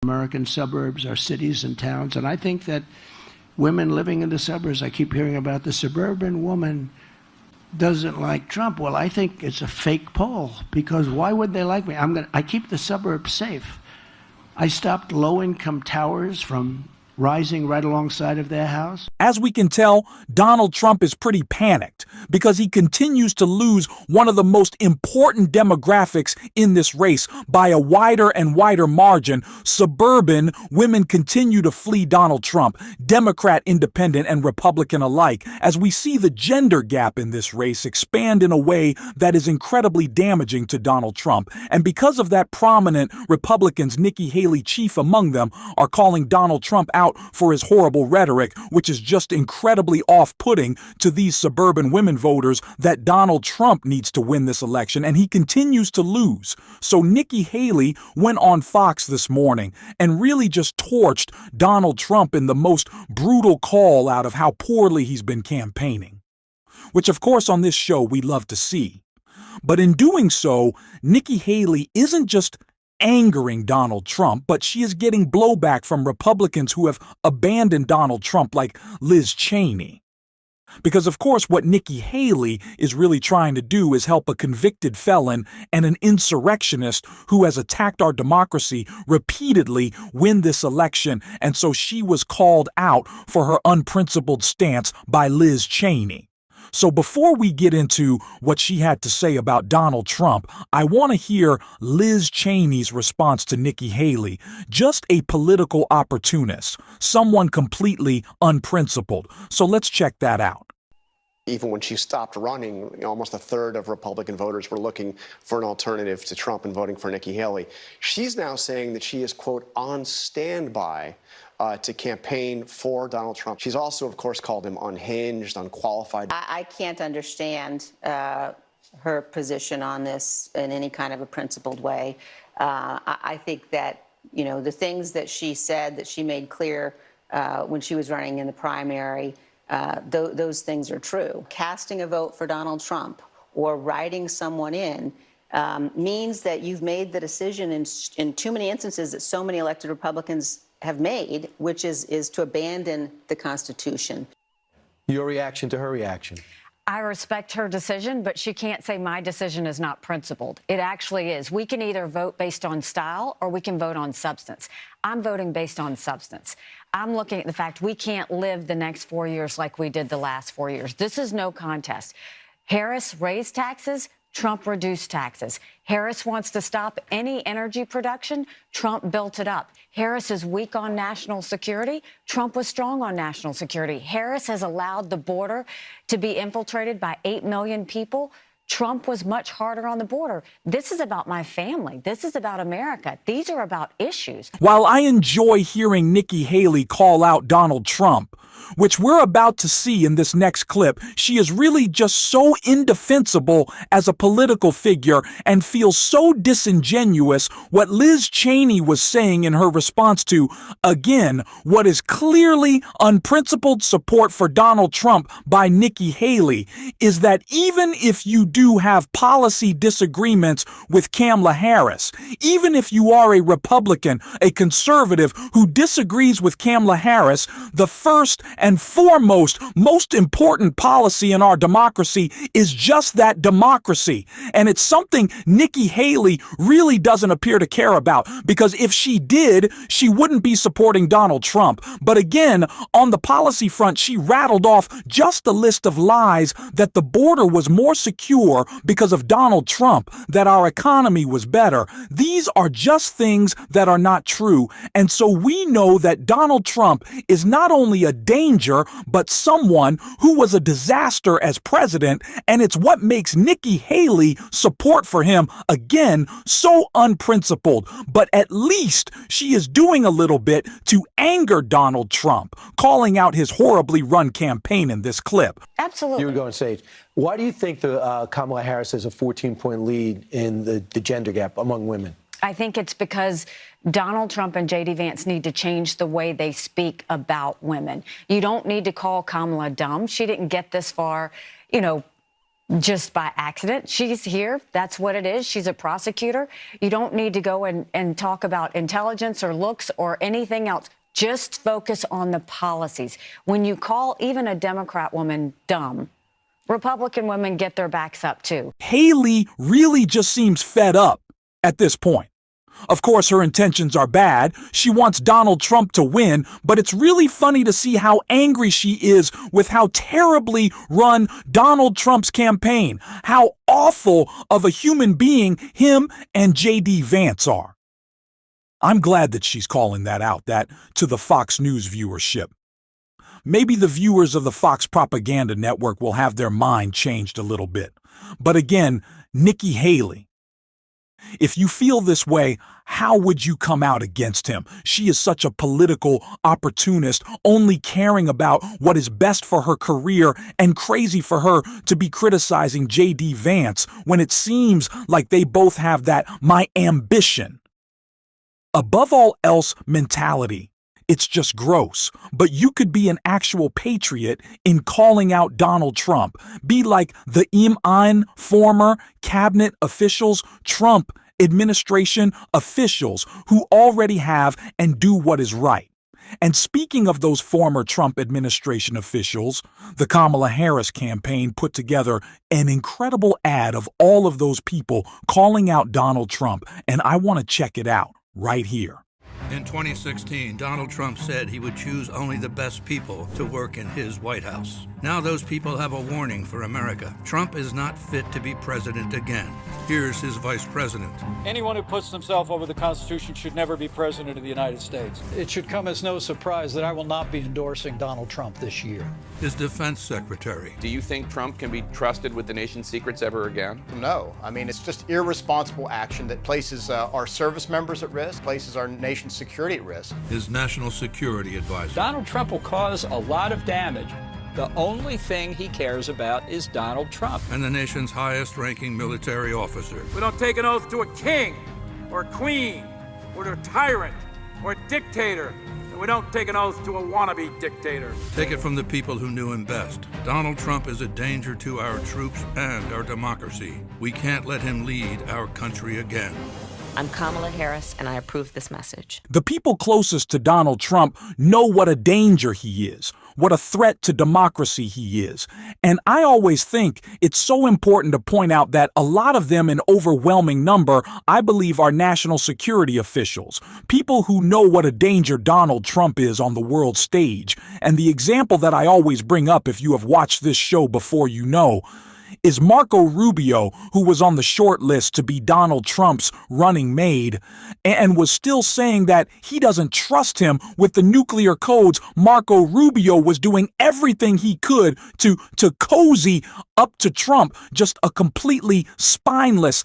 American suburbs, our cities and towns. And I think that women living in the suburbs, I keep hearing about the suburban woman doesn't like Trump. Well, I think it's a fake poll, because why would they like me? I keep the suburbs safe. I stopped low-income towers from rising right alongside of their house. As we can tell, Donald Trump is pretty panicked because he continues to lose one of the most important demographics in this race by a wider and wider margin. Suburban women continue to flee Donald Trump, Democrat, Independent, and Republican alike, as we see the gender gap in this race expand in a way that is incredibly damaging to Donald Trump. And because of that, prominent Republicans, Nikki Haley chief among them, are calling Donald Trump out for his horrible rhetoric, which is just incredibly off-putting to these suburban women voters, that Donald Trump needs to win this election, and he continues to lose. So Nikki Haley went on Fox this morning and really just torched Donald Trump in the most brutal call out of how poorly he's been campaigning, which of course on this show we love to see. But in doing so, Nikki Haley isn't just angering Donald Trump, but she is getting blowback from Republicans who have abandoned Donald Trump, like Liz Cheney. Because, of course, what Nikki Haley is really trying to do is help a convicted felon and an insurrectionist who has attacked our democracy repeatedly win this election, and so she was called out for her unprincipled stance by Liz Cheney. So before we get into what she had to say about Donald Trump, I want to hear Liz Cheney's response to Nikki Haley, just a political opportunist, someone completely unprincipled. So let's check that out. Even when she stopped running, almost a third of Republican voters were looking for an alternative to Trump and voting for Nikki Haley. She's now saying that she is, quote, on standby to campaign for Donald Trump. She's also, of course, called him unhinged, unqualified. I can't understand her position on this in any kind of a principled way. I think that, you know, the things that she said, that she made clear when she was running in the primary, those things are true. Casting a vote for Donald Trump or writing someone in means that you've made the decision in too many instances that so many elected Republicans have made, which is to abandon the Constitution. Your reaction to her reaction? I respect her decision, but she can't say my decision is not principled. It actually is. We can either vote based on style or we can vote on substance. I'm voting based on substance. I'm looking at the fact we can't live the next 4 years like we did the last 4 years. This is no contest. Harris raised taxes. Trump reduced taxes. Harris wants to stop any energy production. Trump built it up. Harris is weak on national security. Trump was strong on national security. Harris has allowed the border to be infiltrated by 8 million people. Trump was much harder on the border. This is about my family. This is about America. These are about issues. While I enjoy hearing Nikki Haley call out Donald Trump, which we're about to see in this next clip, she is really just so indefensible as a political figure and feels so disingenuous. What Liz Cheney was saying in her response to, again, what is clearly unprincipled support for Donald Trump by Nikki Haley, is that even if you do have policy disagreements with Kamala Harris, even if you are a Republican, a conservative who disagrees with Kamala Harris, the first and foremost, most important policy in our democracy is just that, democracy. And it's something Nikki Haley really doesn't appear to care about, because if she did, she wouldn't be supporting Donald Trump. But again, on the policy front, she rattled off just a list of lies: that the border was more secure because of Donald Trump, that our economy was better. These are just things that are not true. And so we know that Donald Trump is not only a danger, but someone who was a disaster as president, and it's what makes Nikki Haley support for him, again, so unprincipled. But at least she is doing a little bit to anger Donald Trump, calling out his horribly run campaign in this clip. Absolutely. You were going, Sage. Why do you think Kamala Harris has a 14-point lead in the gender gap among women? I think it's because Donald Trump and J.D. Vance need to change the way they speak about women. You don't need to call Kamala dumb. She didn't get this far, just by accident. She's here. That's what it is. She's a prosecutor. You don't need to go and talk about intelligence or looks or anything else. Just focus on the policies. When you call even a Democrat woman dumb, Republican women get their backs up too. Haley really just seems fed up at this point. Of course, her intentions are bad. She wants Donald Trump to win, but it's really funny to see how angry she is with how terribly run Donald Trump's campaign, how awful of a human being him and J.D. Vance are. I'm glad that she's calling that out, that to the Fox News viewership. Maybe the viewers of the Fox Propaganda Network will have their mind changed a little bit. But again, Nikki Haley, if you feel this way, how would you come out against him? She is such a political opportunist, only caring about what is best for her career, and crazy for her to be criticizing J.D. Vance when it seems like they both have that my ambition, above all else mentality. It's just gross. But you could be an actual patriot in calling out Donald Trump. Be like the Im former cabinet officials, Trump administration officials who already have and do what is right. And speaking of those former Trump administration officials, the Kamala Harris campaign put together an incredible ad of all of those people calling out Donald Trump, and I want to check it out right here. In 2016, Donald Trump said he would choose only the best people to work in his White House. Now those people have a warning for America. Trump is not fit to be president again. Here's his vice president. Anyone who puts themselves over the Constitution should never be president of the United States. It should come as no surprise that I will not be endorsing Donald Trump this year. His defense secretary. Do you think Trump can be trusted with the nation's secrets ever again? No. I mean, it's just irresponsible action that places our service members at risk, places our nation's security at risk. His national security advisor. Donald Trump will cause a lot of damage. The only thing he cares about is Donald Trump. And the nation's highest-ranking military officer. We don't take an oath to a king or a queen or to a tyrant or a dictator. And we don't take an oath to a wannabe dictator. Take it from the people who knew him best. Donald Trump is a danger to our troops and our democracy. We can't let him lead our country again. I'm Kamala Harris, and I approve this message. The people closest to Donald Trump know what a danger he is, what a threat to democracy he is. And I always think it's so important to point out that a lot of them, in overwhelming number, I believe are national security officials, people who know what a danger Donald Trump is on the world stage. And the example that I always bring up, if you have watched this show before, you know, is Marco Rubio, who was on the short list to be Donald Trump's running mate and was still saying that he doesn't trust him with the nuclear codes. Marco Rubio was doing everything he could to cozy up to Trump, just a completely spineless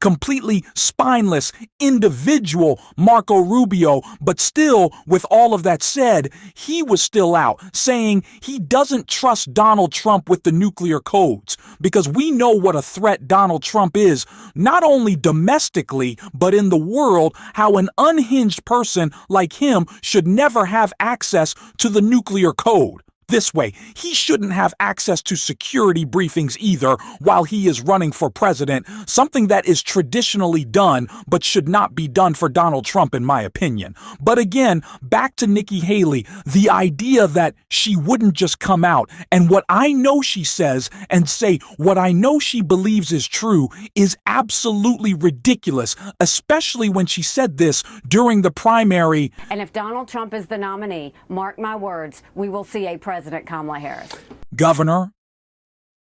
completely spineless individual, Marco Rubio. But still, with all of that said, he was still out saying he doesn't trust Donald Trump with the nuclear codes, because we know what a threat Donald Trump is, not only domestically, but in the world, how an unhinged person like him should never have access to the nuclear code. This way, he shouldn't have access to security briefings either while he is running for president, something that is traditionally done but should not be done for Donald Trump, in my opinion. But again, back to Nikki Haley, the idea that she wouldn't just come out and what I know she says and say what I know she believes is true is absolutely ridiculous, especially when she said this during the primary. And if Donald Trump is the nominee, mark my words, we will see a President Kamala Harris. Governor,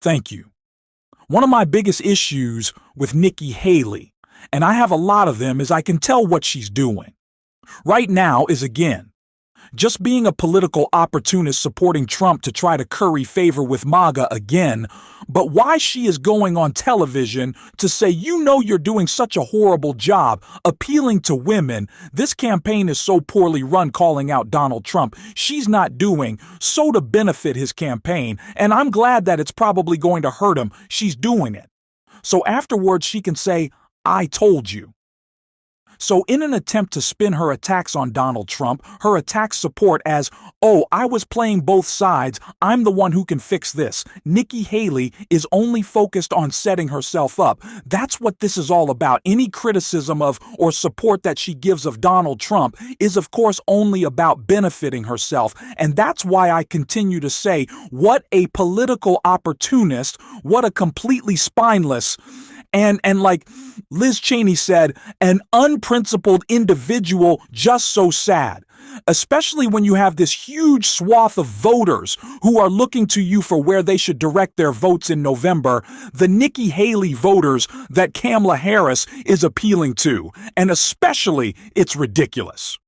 thank you. One of my biggest issues with Nikki Haley, and I have a lot of them, is I can tell what she's doing right now is, again, just being a political opportunist supporting Trump to try to curry favor with MAGA again. But why she is going on television to say, you know, you're doing such a horrible job appealing to women. This campaign is so poorly run, calling out Donald Trump. She's not doing so to benefit his campaign. And I'm glad that it's probably going to hurt him. She's doing it. So afterwards, she can say, I told you. So in an attempt to spin her attacks on Donald Trump, her attacks support as, oh, I was playing both sides, I'm the one who can fix this. Nikki Haley is only focused on setting herself up. That's what this is all about. Any criticism of or support that she gives of Donald Trump is, of course, only about benefiting herself. And that's why I continue to say, what a political opportunist, what a completely spineless and like Liz Cheney said, an unprincipled individual, just so sad. Especially when you have this huge swath of voters who are looking to you for where they should direct their votes in November, the Nikki Haley voters that Kamala Harris is appealing to. And especially, it's ridiculous.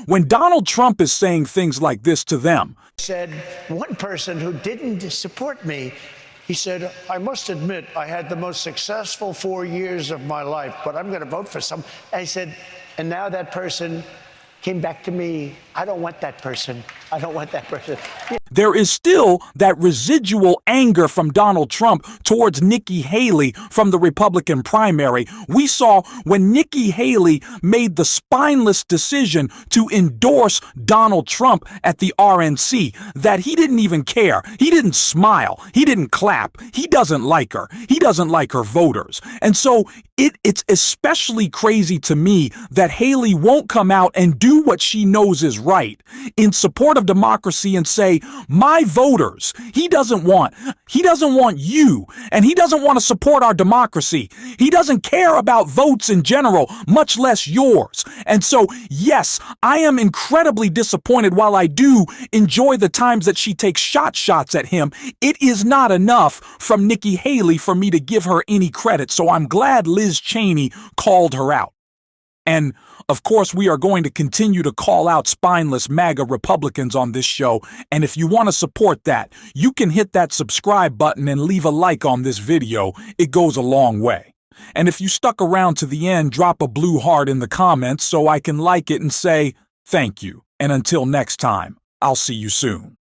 When Donald Trump is saying things like this to them, said one person who didn't support me, he said, I must admit I had the most successful 4 years of my life, but I'm going to vote for some. And I said, and now that person came back to me. I don't want that person. I don't want that person. There is still that residual anger from Donald Trump towards Nikki Haley from the Republican primary. We saw when Nikki Haley made the spineless decision to endorse Donald Trump at the RNC that he didn't even care. He didn't smile. He didn't clap. He doesn't like her. He doesn't like her voters. And so it's especially crazy to me that Haley won't come out and do what she knows is right in support of democracy and say, my voters, he doesn't want you, and he doesn't want to support our democracy. He doesn't care about votes in general, much less yours. And so, yes, I am incredibly disappointed. While I do enjoy the times that she takes shots at him, it is not enough from Nikki Haley for me to give her any credit. So I'm glad Liz Cheney called her out. And of course, we are going to continue to call out spineless MAGA Republicans on this show. And if you want to support that, you can hit that subscribe button and leave a like on this video. It goes a long way. And if you stuck around to the end, drop a blue heart in the comments so I can like it and say thank you. And until next time, I'll see you soon.